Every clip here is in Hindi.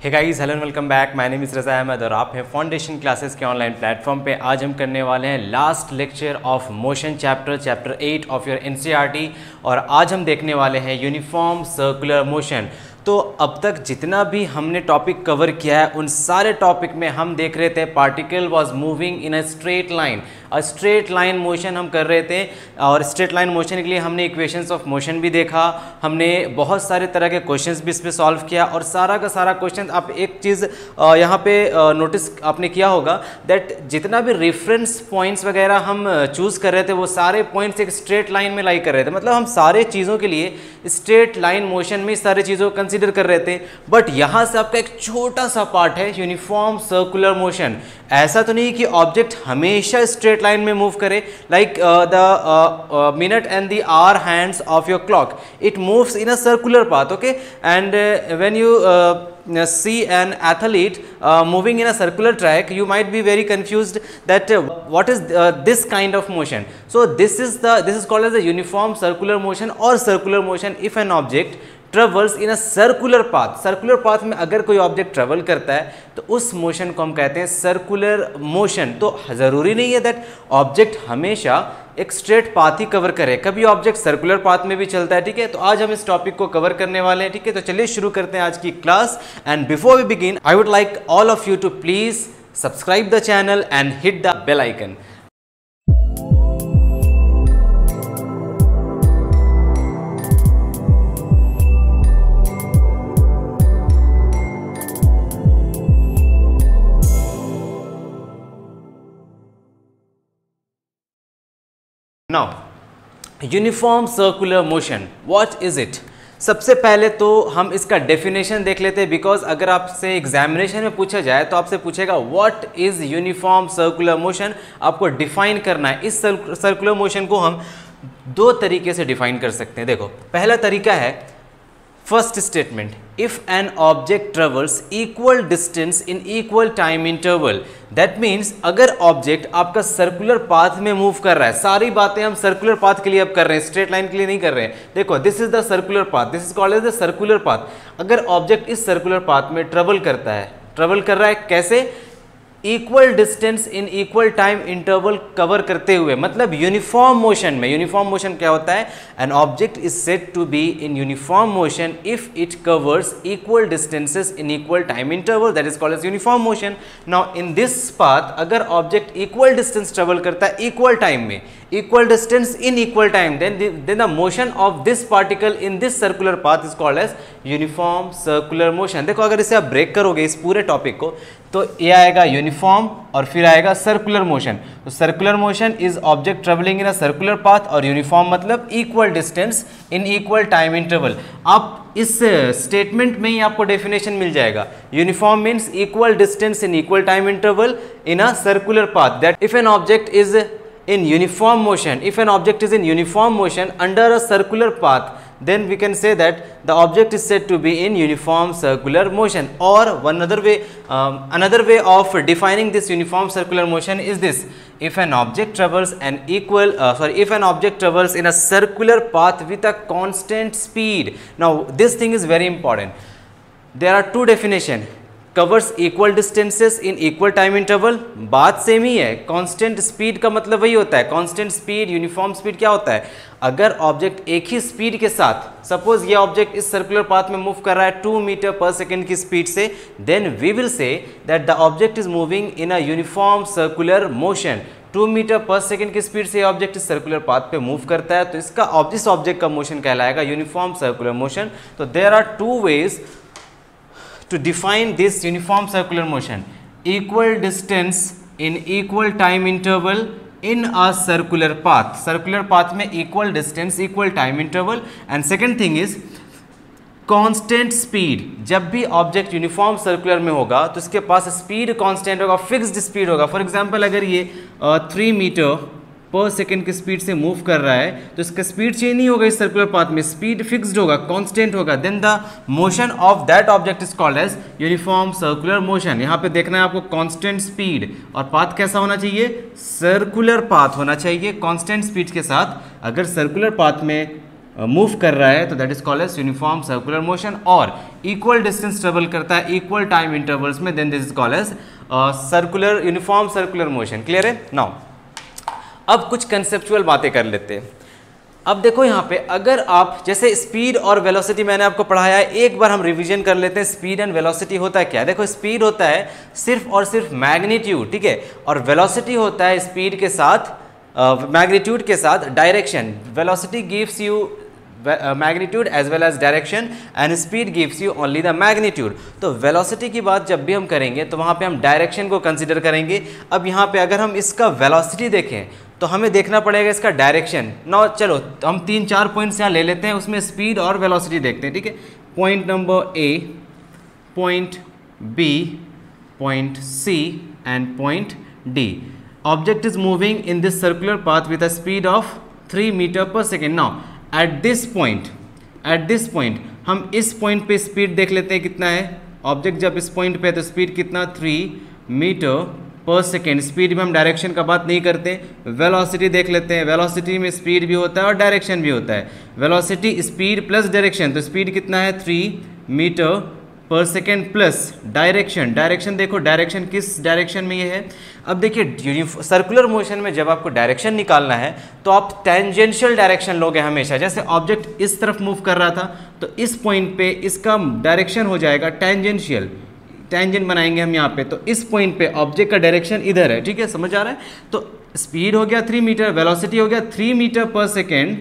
Hey guys, hello and welcome back. My name is Raza Ahmad और आप हैं फाउंडेशन क्लासेस के ऑनलाइन प्लेटफॉर्म पे। आज हम करने वाले हैं last lecture of motion chapter 8 of your NCERT और आज हम देखने वाले हैं यूनिफॉर्म सर्कुलर मोशन। तो अब तक जितना भी हमने टॉपिक कवर किया है उन सारे टॉपिक में हम देख रहे थे particle was moving in a straight line, straight line motion हम कर रहे थे। और स्ट्रेट लाइन मोशन के लिए हमने इक्वेशंस ऑफ मोशन भी देखा, हमने बहुत सारे तरह के क्वेश्चंस भी इस पर सॉल्व किया। और सारा का सारा क्वेश्चन, आप एक चीज़ यहाँ पे नोटिस आपने किया होगा दैट जितना भी रेफरेंस पॉइंट्स वगैरह हम चूज़ कर रहे थे वो सारे पॉइंट्स एक स्ट्रेट लाइन में लाई कर रहे थे। मतलब हम सारे चीज़ों के लिए स्ट्रेट लाइन मोशन में सारी चीज़ों को कंसिडर कर रहे थे। बट यहाँ से आपका एक छोटा सा पार्ट है यूनिफॉर्म सर्कुलर मोशन। ऐसा तो नहीं कि ऑब्जेक्ट हमेशा स्ट्रेट लाइन में मूव करे, like the minute and the hour hands of your clock, it moves in a circular path, okay. And when you see an athlete moving in a circular track, you might be very confused that what is this kind of motion. So this is called as a uniform circular motion or circular motion if an object travels in a circular path. Circular path में अगर कोई ऑब्जेक्ट ट्रेवल करता है तो उस मोशन को हम कहते हैं सर्कुलर मोशन। तो ज़रूरी नहीं है दैट ऑब्जेक्ट हमेशा एक स्ट्रेट पाथ ही कवर करे, कभी ऑब्जेक्ट सर्कुलर पाथ में भी चलता है, ठीक है। तो आज हम इस टॉपिक को कवर करने वाले हैं, ठीक है। तो चलिए शुरू करते हैं आज की class. And before we begin I would like all of you to please subscribe the channel and hit the bell icon. Now uniform circular motion, what is it? सबसे पहले तो हम इसका डेफिनेशन देख लेते हैं, बिकॉज अगर आपसे एग्जामिनेशन में पूछा जाए तो आपसे पूछेगा what is uniform circular motion. आपको डिफाइन करना है। इस सर्कुलर मोशन को हम दो तरीके से डिफाइन कर सकते हैं। देखो, पहला तरीका है first statement, if an object travels equal distance in equal time interval. That means अगर ऑब्जेक्ट आपका सर्कुलर पाथ में मूव कर रहा है, सारी बातें हम सर्कुलर पाथ के लिए अब कर रहे हैं, स्ट्रेट लाइन के लिए नहीं कर रहे हैं। देखो, this is the circular path, this is called as the circular path. अगर ऑब्जेक्ट इस सर्कुलर पाथ में ट्रेवल करता है, ट्रेवल कर रहा है कैसे? Equal distance in equal time interval cover करते हुए, मतलब यूनिफॉर्म मोशन में। यूनिफॉर्म मोशन क्या होता है? An object is said to be in uniform motion if it covers equal distances in equal time interval, that is called as uniform motion. Now in this path अगर ऑब्जेक्ट इक्वल डिस्टेंस ट्रेवल करता है इक्वल टाइम में, equal distance in equal time, then the motion of this particle in this circular path is called as uniform circular motion। देखो, अगर इसे आप ब्रेक करोगे इस पूरे टॉपिक को तो ये आएगा यूनिफॉर्म और फिर आएगा सर्कुलर मोशन। तो circular motion is object travelling in a circular path और यूनिफॉर्म मतलब equal distance in equal time interval. आप इस स्टेटमेंट में ही आपको डेफिनेशन मिल जाएगा। Uniform means equal distance in equal time interval in a circular path. That if N object is in uniform motion, if an object is in uniform motion under a circular path, then we can say that the object is said to be in uniform circular motion. Or another way of defining this uniform circular motion is this: if an object travels if an object travels in a circular path with a constant speed. Now this thing is very important. There are two definitions. Covers equal distances in equal time interval, बात सेम ही है। कांस्टेंट स्पीड का मतलब वही होता है। कांस्टेंट स्पीड, यूनिफॉर्म स्पीड क्या होता है? अगर ऑब्जेक्ट एक ही स्पीड के साथ, सपोज ये ऑब्जेक्ट इस सर्कुलर पाथ में मूव कर रहा है 2 मीटर पर सेकेंड की स्पीड से, then we will say that the object is moving in a uniform circular motion. 2 metre per second की स्पीड से ऑब्जेक्ट इस सर्कुलर पाथ पे मूव करता है तो इस ऑब्जेक्ट का मोशन कहलाएगा यूनिफॉर्म सर्कुलर मोशन। तो there are two ways to define this uniform circular motion: equal distance in equal time interval in a circular path. Circular path में equal distance, equal time interval, and second thing is constant speed. जब भी ऑब्जेक्ट यूनिफॉर्म सर्कुलर में होगा तो इसके पास स्पीड कांस्टेंट होगा, फिक्स्ड स्पीड होगा। फॉर एग्जांपल अगर ये 3 मीटर पर सेकेंड की स्पीड से मूव कर रहा है तो इसका स्पीड चेंज नहीं होगा इस सर्कुलर पाथ में, स्पीड फिक्स्ड होगा, कांस्टेंट होगा। Then the motion of that object is called as uniform circular motion. यहाँ पे देखना है आपको कांस्टेंट स्पीड और पाथ कैसा होना चाहिए? सर्कुलर पाथ होना चाहिए कांस्टेंट स्पीड के साथ। अगर सर्कुलर पाथ में मूव कर रहा है तो that is called as uniform circular motion, और इक्वल डिस्टेंस ट्रेवल करता है इक्वल टाइम इंटरवल्स में, then this is called as circular uniform circular motion. Clear है? नाउ अब कुछ कंसेप्चुअल बातें कर लेते हैं। अब देखो यहाँ पे अगर आप जैसे स्पीड और वेलोसिटी मैंने आपको पढ़ाया है, एक बार हम रिवीजन कर लेते हैं। स्पीड एंड वेलोसिटी होता है क्या? देखो स्पीड होता है सिर्फ और सिर्फ मैग्नीट्यूड, ठीक है, और वेलोसिटी होता है स्पीड के साथ मैग्नीट्यूड के साथ direction. Velocity gives you magnitude as well as direction and speed gives you only the magnitude. तो वेलोसिटी की बात जब भी हम करेंगे तो वहाँ पे हम डायरेक्शन को कंसिडर करेंगे। अब यहाँ पे अगर हम इसका वेलोसिटी देखें तो हमें देखना पड़ेगा इसका डायरेक्शन। ना चलो हम 3-4 पॉइंट्स यहाँ ले लेते हैं, उसमें स्पीड और वेलोसिटी देखते हैं, ठीक है। Point number A, point B, point C and point D. Object is moving in this circular path with a speed of 3 metre per second. Now at this point हम इस पॉइंट पे स्पीड देख लेते हैं कितना है। ऑब्जेक्ट जब इस पॉइंट पे है तो स्पीड कितना, 3 मीटर पर सेकेंड। स्पीड में हम डायरेक्शन का बात नहीं करते। वेलोसिटी देख लेते हैं। वेलोसिटी में स्पीड भी होता है और डायरेक्शन भी होता है। वेलोसिटी स्पीड प्लस डायरेक्शन, तो स्पीड कितना है, 3 metre per second plus direction. Direction देखो, डायरेक्शन किस डायरेक्शन में ये है। अब देखिए सर्कुलर मोशन में जब आपको डायरेक्शन निकालना है तो आप टेंजेंशियल डायरेक्शन लोगे हमेशा। जैसे ऑब्जेक्ट इस तरफ मूव कर रहा था तो इस पॉइंट पे इसका डायरेक्शन हो जाएगा टेंजेंशियल, टेंजेंट बनाएंगे हम यहाँ पे। तो इस पॉइंट पे ऑब्जेक्ट का डायरेक्शन इधर है, ठीक है, समझ आ रहा है। तो स्पीड हो गया 3 मीटर, वेलोसिटी हो गया 3 metre per second,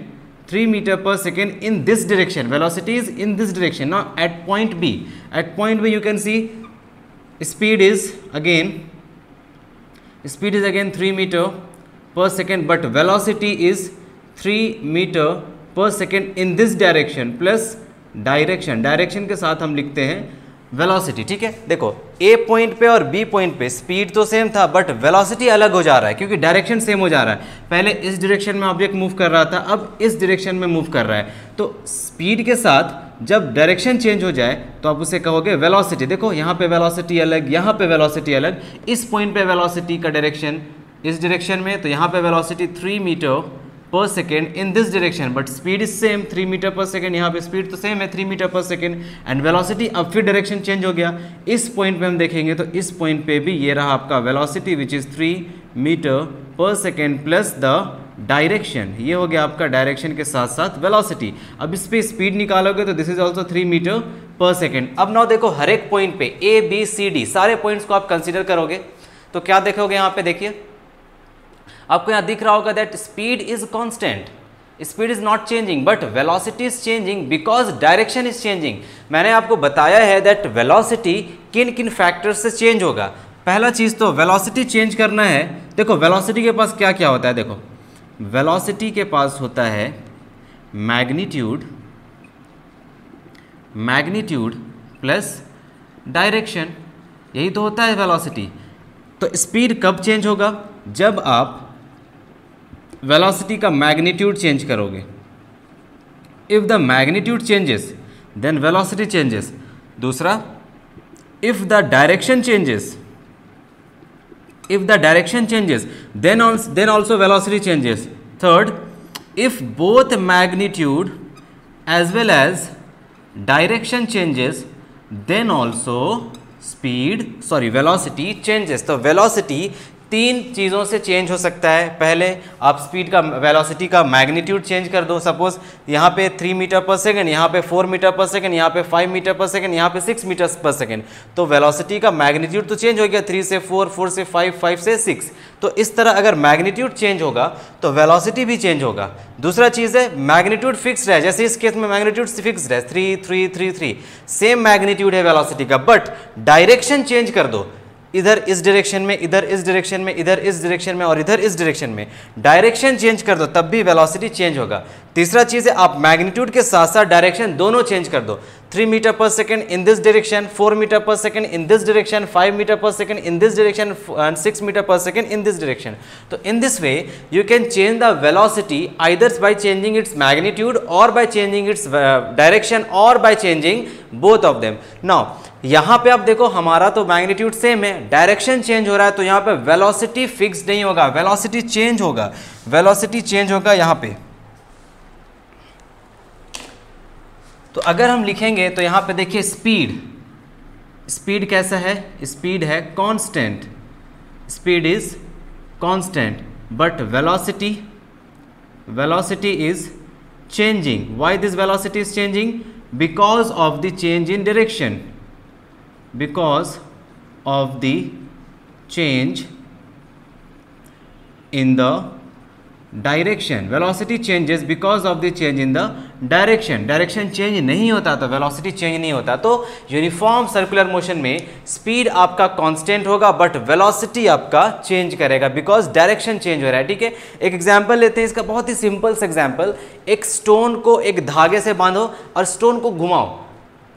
3 metre per second in this direction. Velocity is in this direction. Now at point B, you can see speed is again 3 meter per second, but velocity is 3 meter per second in this direction plus direction के साथ हम लिखते हैं वेलोसिटी, ठीक है। देखो ए पॉइंट पे और बी पॉइंट पे स्पीड तो सेम था बट वेलोसिटी अलग हो जा रहा है क्योंकि डायरेक्शन सेम हो जा रहा है। पहले इस डायरेक्शन में ऑब्जेक्ट मूव कर रहा था, अब इस डायरेक्शन में मूव कर रहा है। तो स्पीड के साथ जब डायरेक्शन चेंज हो जाए तो आप उसे कहोगे वेलोसिटी। देखो यहाँ पे वेलोसिटी अलग, यहाँ पे वेलोसिटी अलग। इस पॉइंट पे वेलोसिटी का डायरेक्शन इस डायरेक्शन में, तो यहाँ पे velocity 3 metre per second in this direction, but speed is same 3 metre per second. यहाँ पे स्पीड तो सेम है 3 metre per second and velocity अब फिर डायरेक्शन चेंज हो गया। इस पॉइंट पे हम देखेंगे तो इस पॉइंट पे भी ये रहा आपका velocity which is 3 metre per second plus the direction. ये हो गया आपका डायरेक्शन के साथ साथ वेलोसिटी। अब इस पे स्पीड निकालोगे तो this is also 3 metre per second. अब नाउ देखो हर एक पॉइंट पे ए बी सी डी सारे पॉइंट्स को आप कंसिडर करोगे तो क्या देखोगे यहाँ पे, देखिए आपको यहाँ दिख रहा होगा that speed is constant, speed is not changing but velocity is changing because direction is changing. मैंने आपको बताया है दैट वेलोसिटी किन किन फैक्टर्स से चेंज होगा। पहला चीज़ तो वेलोसिटी चेंज करना है। देखो वेलोसिटी के पास क्या क्या होता है, देखो वेलोसिटी के पास होता है मैग्नीट्यूड प्लस डायरेक्शन, यही तो होता है वेलोसिटी। तो स्पीड कब चेंज होगा, जब आप वेलोसिटी का मैग्नीट्यूड चेंज करोगे। If the magnitude changes then velocity changes. दूसरा, if the direction changes then also velocity changes. Third, if both magnitude as well as direction changes then also velocity changes. तो वेलोसिटी 3 चीज़ों से चेंज हो सकता है। पहले आप स्पीड का वेलोसिटी का मैग्नीट्यूड चेंज कर दो। सपोज यहाँ पे 3 मीटर पर सेकेंड, यहाँ पे 4 मीटर पर सेकेंड, यहाँ पे 5 मीटर पर सेकेंड, यहाँ पे 6 मीटर पर सेकेंड। तो वेलोसिटी का मैग्नीट्यूड तो चेंज हो गया 3 से 4, 4 से 5, 5 से 6। तो इस तरह अगर मैग्नीट्यूड चेंज होगा तो वेलोसिटी भी चेंज होगा। दूसरा चीज़ है मैग्नीट्यूड फिक्स्ड है, जैसे इस केस में मैग्नीट्यूड फिक्स्ड है 3, 3, 3, 3, सेम मैग्नीट्यूड है वेलोसिटी का, बट डायरेक्शन चेंज कर दो। इधर इस डायरेक्शन में, इधर इस डायरेक्शन में, इधर इस डायरेक्शन में और इधर इस डायरेक्शन में डायरेक्शन चेंज कर दो तब भी वेलोसिटी चेंज होगा। तीसरा चीज़ है आप मैग्नीट्यूड के साथ साथ डायरेक्शन दोनों चेंज कर दो। 3 metre per second in this direction, 4 metre per second in this direction, 5 metre per second in this direction and 6 metre per second in this direction. तो in this way you can change the velocity either by changing its magnitude और बाय चेंजिंग इट्स डायरेक्शन और by changing both of them. Now यहाँ पे आप देखो हमारा तो मैग्नीट्यूड सेम है, डायरेक्शन चेंज हो रहा है तो यहाँ पे वेलोसिटी फिक्स नहीं होगा, वेलोसिटी चेंज होगा। वेलोसिटी चेंज होगा यहाँ पे, तो अगर हम लिखेंगे तो यहाँ पे देखिए स्पीड, स्पीड कैसा है, स्पीड है constant, speed is constant, but velocity, velocity is changing. Why this velocity is changing? Because of the change in direction, because of the change in the direction, velocity changes because of the change in the direction, direction change नहीं होता तो वेलोसिटी चेंज नहीं होता। तो यूनिफॉर्म सर्कुलर मोशन में स्पीड आपका कांस्टेंट होगा बट वेलोसिटी आपका चेंज करेगा बिकॉज डायरेक्शन चेंज हो रहा है। ठीक है, एक एग्जांपल लेते हैं इसका, बहुत ही सिंपल सा एग्जांपल। एक स्टोन को एक धागे से बांधो और स्टोन को घुमाओ,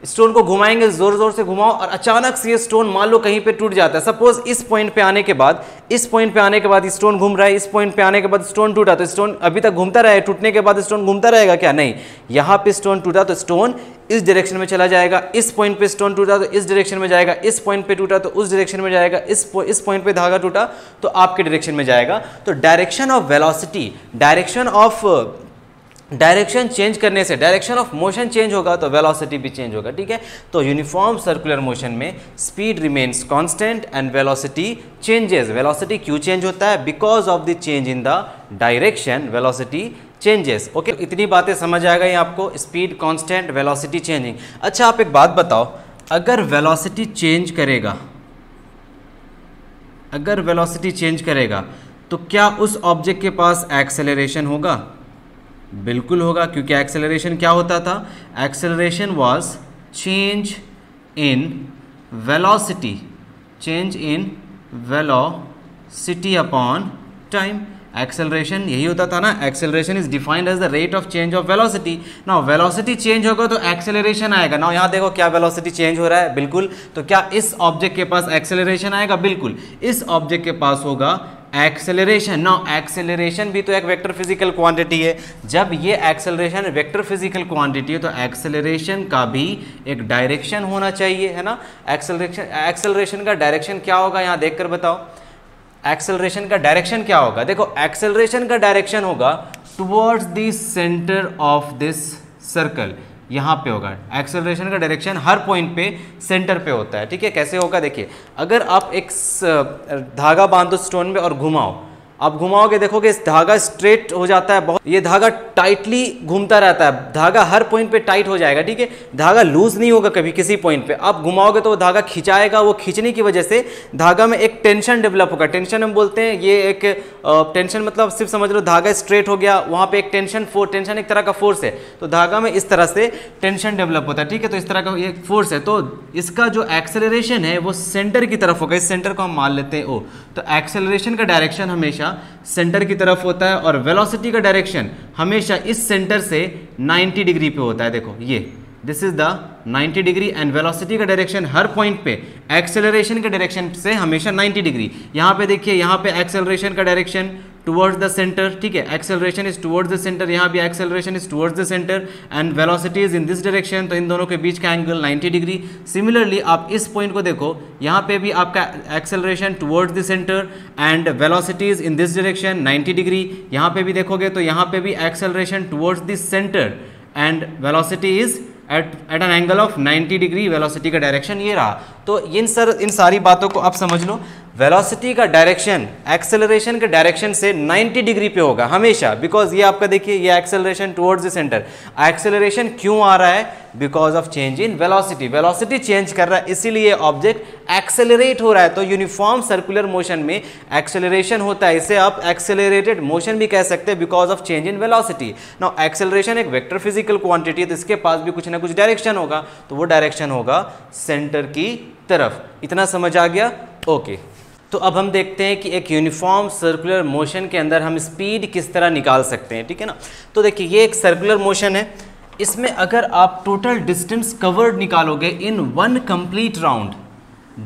स्टोन को घुमाएंगे, जोर जोर से घुमाओ और अचानक से ये स्टोन मान लो कहीं पे टूट जाता है। सपोज इस पॉइंट पे आने के बाद, इस पॉइंट पे आने के बाद स्टोन घूम रहा है, इस पॉइंट पे आने के बाद स्टोन टूटा, तो स्टोन अभी तक घूमता रहे, टूटने के बाद स्टोन घूमता रहेगा क्या? नहीं, यहाँ पे स्टोन टूटा तो स्टोन इस डायरेक्शन में चला जाएगा, इस पॉइंट पे स्टोन टूटा तो इस डायरेक्शन में जाएगा, इस पॉइंट पे टूटा तो उस डायरेक्शन में जाएगा, इस पॉइंट पे धागा टूटा तो आपके डायरेक्शन में जाएगा। तो direction of velocity, direction change करने से डायरेक्शन ऑफ मोशन चेंज होगा तो वेलोसिटी भी चेंज होगा। ठीक है, तो यूनिफॉर्म सर्कुलर मोशन में speed remains constant and velocity changes. Velocity क्यों चेंज होता है? Because of the change in the direction velocity changes. Okay, इतनी बातें समझ आ गई आपको, स्पीड कांस्टेंट, वेलोसिटी चेंजिंग। अच्छा, आप एक बात बताओ, अगर वेलोसिटी चेंज करेगा, अगर वेलोसिटी चेंज करेगा तो क्या उस ऑब्जेक्ट के पास एक्सेलरेशन होगा? बिल्कुल होगा, क्योंकि एक्सेलरेशन क्या होता था? Acceleration was change in velocity, change in velocity upon time. Acceleration यही होता था ना, acceleration is defined as the rate of change of velocity. Now velocity change होगा तो एक्सेलरेशन आएगा। नाउ यहाँ देखो क्या वेलोसिटी चेंज हो रहा है, बिल्कुल। तो क्या इस ऑब्जेक्ट के पास एक्सेलरेशन आएगा? बिल्कुल, इस ऑब्जेक्ट के पास होगा एक्सेलरेशन। नाउ एक्सेलरेशन भी तो एक वेक्टर फिजिकल क्वांटिटी है। जब ये एक्सेलरेशन वेक्टर फिजिकल क्वांटिटी है तो एक्सेलरेशन का भी एक डायरेक्शन होना चाहिए, है ना। एक्सेलरेशन का डायरेक्शन क्या होगा, यहाँ देखकर बताओ। एक्सेलरेशन का डायरेक्शन क्या होगा? देखो, एक्सेलरेशन का डायरेक्शन होगा towards the centre of this circle, यहाँ पे होगा। एक्सेलरेशन का डायरेक्शन हर पॉइंट पे सेंटर पे होता है। ठीक है, कैसे होगा? देखिए, अगर आप एक धागा बांधो स्टोन में और घुमाओ, आप घुमाओगे देखोगे इस धागा स्ट्रेट हो जाता है, बहुत ये धागा टाइटली घूमता रहता है, धागा हर पॉइंट पे टाइट हो जाएगा। ठीक है, धागा लूज नहीं होगा कभी किसी पॉइंट पे। आप घुमाओगे तो वो धागा खिंचाएगा, वो खींचने की वजह से धागा में एक टेंशन डेवलप होगा। टेंशन हम बोलते हैं, ये एक टेंशन मतलब सिर्फ समझ लो धागा स्ट्रेट हो गया, वहाँ पे एक टेंशन एक तरह का फोर्स है, तो धागा में इस तरह से टेंशन डेवलप होता है। ठीक है, तो इस तरह का ये फोर्स है, तो इसका जो एक्सेलरेशन है वो सेंटर की तरफ होगा। इस सेंटर को हम मान लेते हैं ओ। तो एक्सेलरेशन का डायरेक्शन हमेशा सेंटर की तरफ होता है और वेलोसिटी का डायरेक्शन हमेशा इस सेंटर से 90 डिग्री पे होता है। देखो ये, this is the 90 degree and velocity का डायरेक्शन हर पॉइंट पे एक्सेलरेशन के डायरेक्शन से हमेशा 90 डिग्री। यहाँ पे देखिए, यहाँ पे एक्सेलरेशन का डायरेक्शन टुवर्ड्स द सेंटर। ठीक है, acceleration is towards the centre, यहाँ भी acceleration is towards the centre and velocity is in this direction. तो इन दोनों के बीच का एंगल 90 डिग्री। सिमिलरली आप इस पॉइंट को देखो, यहाँ पे भी आपका acceleration towards the centre and velocity is in this direction 90 degree. यहाँ पे भी देखोगे तो यहाँ पे भी acceleration towards the centre and velocity is at an angle of 90 degree. Velocity का डायरेक्शन ये रहा। तो इन सारी बातों को आप समझ लो। वेलोसिटी का डायरेक्शन एक्सेलरेशन के डायरेक्शन से 90 डिग्री पे होगा हमेशा, बिकॉज ये आपका देखिए ये acceleration towards the centre. Acceleration क्यों आ रहा है? Because of change in velocity. Velocity change कर रहा है, इसीलिए ऑब्जेक्ट एक्सेलरेट हो रहा है। तो यूनिफॉर्म सर्कुलर मोशन में एक्सेलरेशन होता है, इसे आप एक्सेलरेटेड मोशन भी कह सकते हैं because of change in velocity. Now acceleration एक वेक्टर फिजिकल क्वांटिटी है, तो इसके पास भी कुछ ना कुछ डायरेक्शन होगा, तो वो डायरेक्शन होगा सेंटर की तरफ। इतना समझ आ गया? ओके। तो अब हम देखते हैं कि एक यूनिफॉर्म सर्कुलर मोशन के अंदर हम स्पीड किस तरह निकाल सकते हैं। ठीक है ना। तो देखिए, ये एक सर्कुलर मोशन है, इसमें अगर आप टोटल डिस्टेंस कवर्ड निकालोगे in one complete round,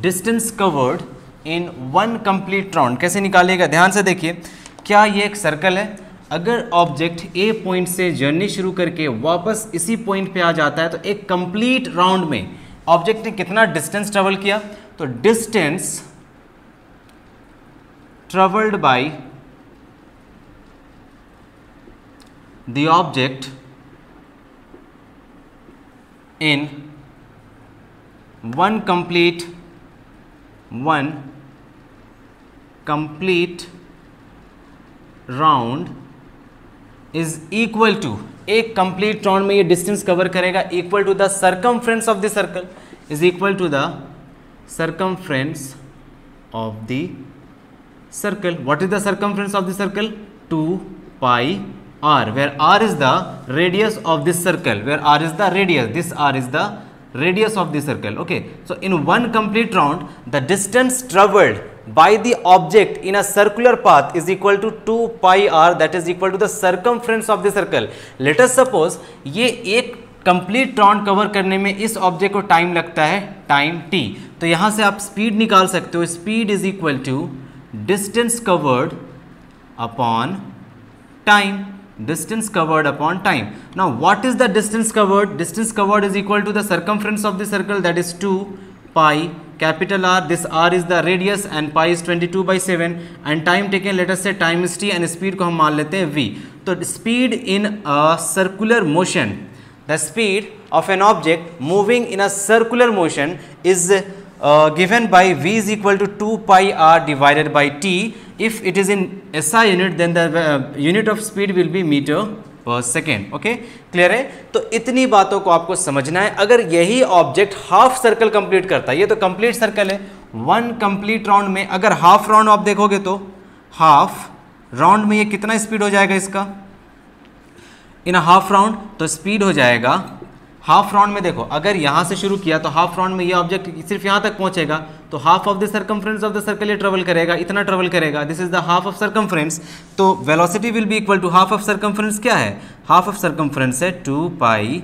distance covered in one complete round कैसे निकालिएगा? ध्यान से देखिए, क्या ये एक सर्कल है? अगर ऑब्जेक्ट ए पॉइंट से जर्नी शुरू करके वापस इसी पॉइंट पे आ जाता है, तो एक कंप्लीट राउंड में ऑब्जेक्ट ने कितना डिस्टेंस ट्रेवल किया? तो distance traveled by the object in one complete round is equal to, एक कंप्लीट राउंड में ये डिस्टेंस कवर करेगा equal to the circumference of the circle, is equal to the circumference of the circle. What is the circumference of the circle? 2 pi r, where r is the radius of this circle, where r is the radius, this r is the radius of the circle. Okay, so in one complete round the distance traveled by the object in a circular path is equal to 2 pi r, that is equal to the circumference of the circle. Let us suppose ये एक कंप्लीट राउंड कवर करने में इस ऑब्जेक्ट को टाइम लगता है टाइम t, तो यहाँ से आप स्पीड निकाल सकते हो. Speed is equal to distance covered upon time, distance covered upon time. Now what is the distance covered? Distance covered is equal to the circumference of the circle, that is 2 pi capital R. This R is the radius and pi is 22/7 and time taken, let us say time is t and speed को हम मान लेते हैं v. तो speed in a circular motion, the speed of an object moving in a circular motion is given by v is equal to 2 pi r divided by t. If it is in SI unit then the unit of speed will be meter per second. Okay, clear है? तो इतनी बातों को आपको समझना है. अगर यही ऑब्जेक्ट हाफ सर्कल कंप्लीट करता है, ये तो कंप्लीट सर्कल है, वन कंप्लीट राउंड में अगर हाफ राउंड आप देखोगे तो हाफ राउंड में ये कितना स्पीड हो जाएगा इसका, इन हाफ राउंड तो स्पीड हो जाएगा हाफ राउंड में. देखो अगर यहाँ से शुरू किया तो हाफ राउंड में ये ऑब्जेक्ट सिर्फ यहाँ तक पहुँचेगा तो half of the circumference of the circle ये ट्रेवल करेगा, इतना ट्रेवल करेगा. This is the half of circumference. तो velocity will be equal to half of circumference. क्या है? हाफ ऑफ सर्कमफ्रेंस है 2 pi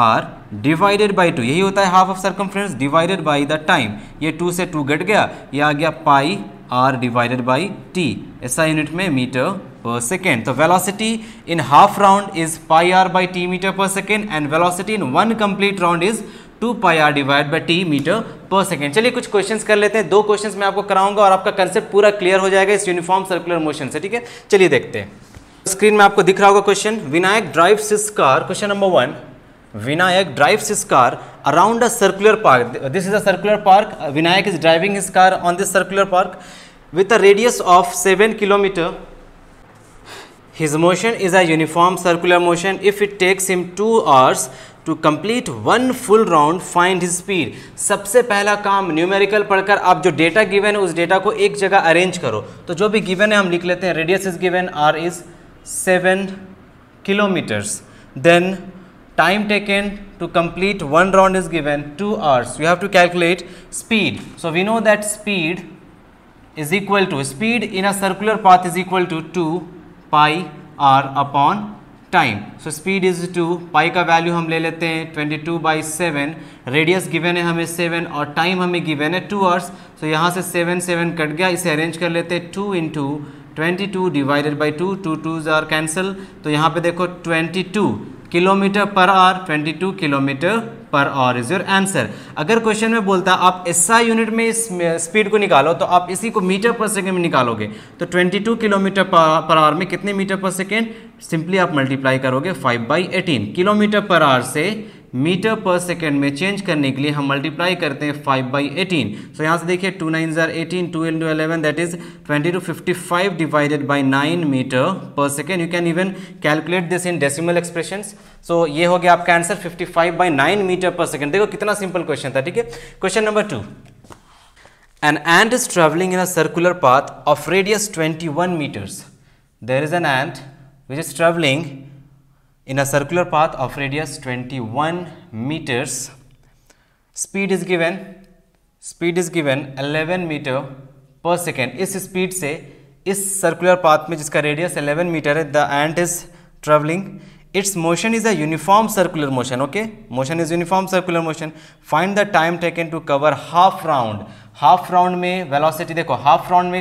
r डिवाइडेड बाई 2. यही होता है half of circumference divided by the time. ये 2 से 2 घट गया, ये आ गया pi r divided by t. ऐसा यूनिट में मीटर per second. तो velocity in half round is pi r by t meter per second and velocity in one complete round is 2 pi r divided by t meter per second. चलिए कुछ क्वेश्चंस कर लेते हैं. 2 क्वेश्चंस मैं आपको कराऊंगा और आपका कंसेप्ट पूरा क्लियर हो जाएगा इस यूनिफॉर्म सर्कुलर मोशन से. ठीक है, चलिए देखते हैं. स्क्रीन में आपको दिख रहा होगा question. Vinayak drives his car, question number 1. Vinayak drives his car around a circular park. This is a circular park. Vinayak is driving his car on this circular park with a radius of 7 kilometer. His motion is a uniform circular motion. If it takes him 2 hours to complete one full round, find his speed. सबसे पहला काम न्यूमेरिकल पढ़कर आप जो डेटा गिवन है उस डेटा को एक जगह अरेंज करो. तो जो भी गिवन है हम लिख लेते हैं. Radius is given, r is 7 kilometers. Then time taken to complete one round is given 2 hours. You have to calculate speed. So we know that speed is equal to, speed in a circular path is equal to 2 pi r upon time. So speed is 2, pi का वैल्यू हम ले लेते हैं 22/7. रेडियस गिवन है हमें 7 और टाइम हमें गिवन है 2 hours. So यहाँ से 7 कट गया, इसे अरेंज कर लेते हैं. 2 into 22 divided by 2, 2 2s are cancel. तो यहाँ पे देखो 22 kilometre per hour, 22 kilometre per hour is your answer. अगर क्वेश्चन में बोलता आप SI यूनिट में इस स्पीड को निकालो तो आप इसी को मीटर पर सेकेंड में निकालोगे. तो 22 किलोमीटर पर आवर में कितने मीटर पर सेकेंड, सिंपली आप मल्टीप्लाई करोगे 5/18. किलोमीटर पर आवर से मीटर पर सेकेंड में चेंज करने के लिए हम मल्टीप्लाई करते हैं 5/18. सो यहाँ से देखिए 2 9s are 18, 2 into 11 that is 20 to 55 divided by 9 metre per second. You can even calculate this in decimal expressions. So ये हो गया आपका आंसर 55/9 मीटर पर सेकेंड. देखो कितना सिंपल क्वेश्चन था. ठीक है, question number 2. An ant is traveling in a circular path of radius 21 meters. There is an ant which is traveling in a circular path of radius 21 meters. Speed is given 11 meter per second. इस स्पीड से इस सर्कुलर पाथ में जिसका रेडियस 11 मीटर है, the ant is travelling. Its motion is a uniform circular motion. Okay, motion is uniform circular motion. Find the time taken to cover half round. Half round में वेलोसिटी देखो, हाफ राउंड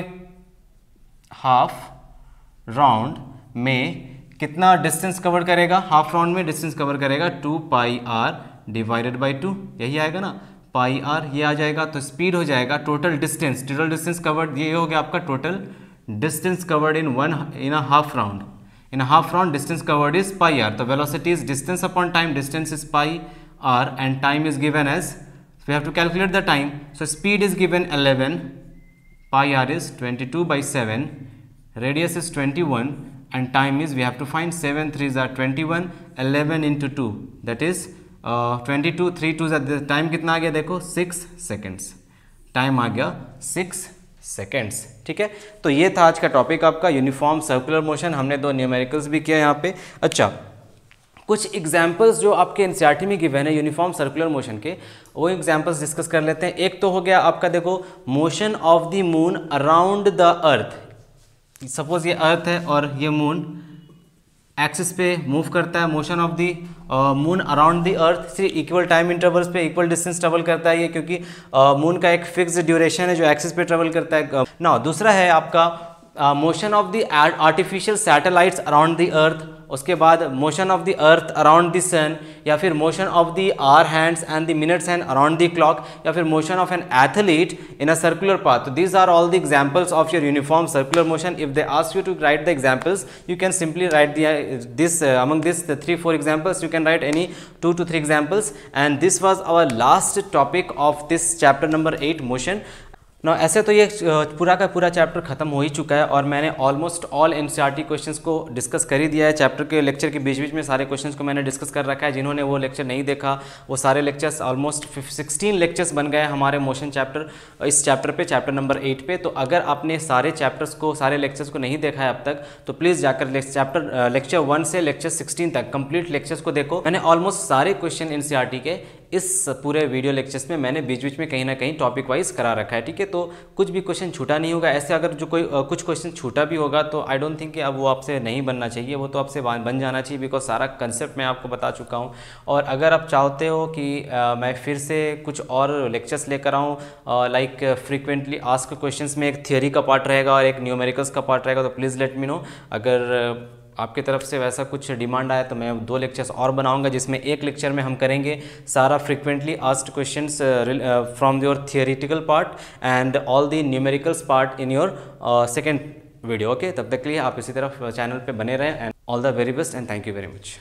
में कितना डिस्टेंस कवर करेगा. हाफ राउंड में डिस्टेंस कवर करेगा 2 pi r डिवाइडेड बाई 2. यही आएगा ना, pi r ये आ जाएगा. तो स्पीड हो जाएगा टोटल डिस्टेंस कवर्ड, ये हो गया आपका total distance covered in a half round. In a half round distance covered is pi r. तो velocity is distance upon time, distance is pi r and time is given as, we have to calculate the time. So speed is given 11, pi r is 22 by 7, radius is 21 and time is, we have to find 7 3s are 21, 11 into 2 that is 22, 3 2s are, time कितना आ गया देखो 6 सेकेंड्स, टाइम आ गया 6 सेकेंड्स। ठीक है, तो ये था आज का टॉपिक आपका यूनिफॉर्म सर्कुलर मोशन। हमने 2 न्यूमेरिकल्स भी किया यहाँ पे। अच्छा, कुछ एग्जाम्पल्स जो आपके एनसीईआरटी में गिवन है यूनिफॉर्म सर्कुलर मोशन के, वो एग्जाम्पल्स डिस्कस कर लेते हैं। एक तो हो गया आपका देखो motion of the moon around the earth. Suppose ये अर्थ है और ये मून एक्सिस पे मूव करता है। Motion of the moon around the अर्थ से इक्वल टाइम इंटरवल्स पे इक्वल डिस्टेंस ट्रेवल करता है ये, क्योंकि मून का एक फिक्स ड्यूरेशन है जो एक्सिस पे ट्रेवल करता है। ना दूसरा है आपका motion of the artificial satellites around the earth, उसके बाद motion of the earth around the sun, या फिर motion of the hour hands and the minutes hand around the clock, या फिर motion of an athlete in a circular path. These are all the examples of your uniform circular motion. If they ask you to write the examples, you can simply write this among this the 3-4 examples, you can write any 2 to 3 examples, and this was our last topic of this chapter number 8 motion। ना ऐसे तो ये पूरा का पूरा चैप्टर खत्म हो ही चुका है और मैंने ऑलमोस्ट ऑल एनसीईआरटी क्वेश्चंस को डिस्कस कर ही दिया है। चैप्टर के लेक्चर के बीच बीच में सारे क्वेश्चंस को मैंने डिस्कस कर रखा है। जिन्होंने वो लेक्चर नहीं देखा, वो सारे लेक्चर्स ऑलमोस्ट 16 लेक्चर्स बन गए हमारे मोशन चैप्टर, इस चैप्टर पे, चैप्टर नंबर 8 पे। तो अगर आपने सारे चैप्टर्स को, सारे लेक्चर्स को नहीं देखा है अब तक, तो प्लीज़ जाकर लेक्चर 1 से लेक्चर 16 तक कंप्लीट लेक्चर्स को देखो। मैंने ऑलमोस्ट सारे क्वेश्चन एनसीईआरटी के इस पूरे वीडियो लेक्चर्स में मैंने बीच बीच में कहीं ना कहीं टॉपिक वाइज करा रखा है। ठीक है, तो कुछ भी क्वेश्चन छूटा नहीं होगा। ऐसे अगर जो कोई कुछ क्वेश्चन छूटा भी होगा तो आई डोंट थिंक कि अब वो आपसे नहीं बनना चाहिए, वो तो आपसे बन जाना चाहिए, बिकॉज सारा कंसेप्ट मैं आपको बता चुका हूँ। और अगर आप चाहते हो कि मैं फिर से कुछ और लेक्चर्स लेकर आऊँ, लाइक फ्रीक्वेंटली आस्क क्वेश्चंस में एक थियोरी का पार्ट रहेगा और एक न्यूमेरिकल्स का पार्ट रहेगा, तो प्लीज़ लेट मी नो। अगर आपके तरफ से वैसा कुछ डिमांड आया तो मैं 2 लेक्चर्स और बनाऊंगा, जिसमें एक लेक्चर में हम करेंगे सारा frequently asked questions from your theoretical part and all the numericals part in your second video. Okay, तब तक के लिए आप इसी तरफ चैनल पे बने रहें and all the very best and thank you very much.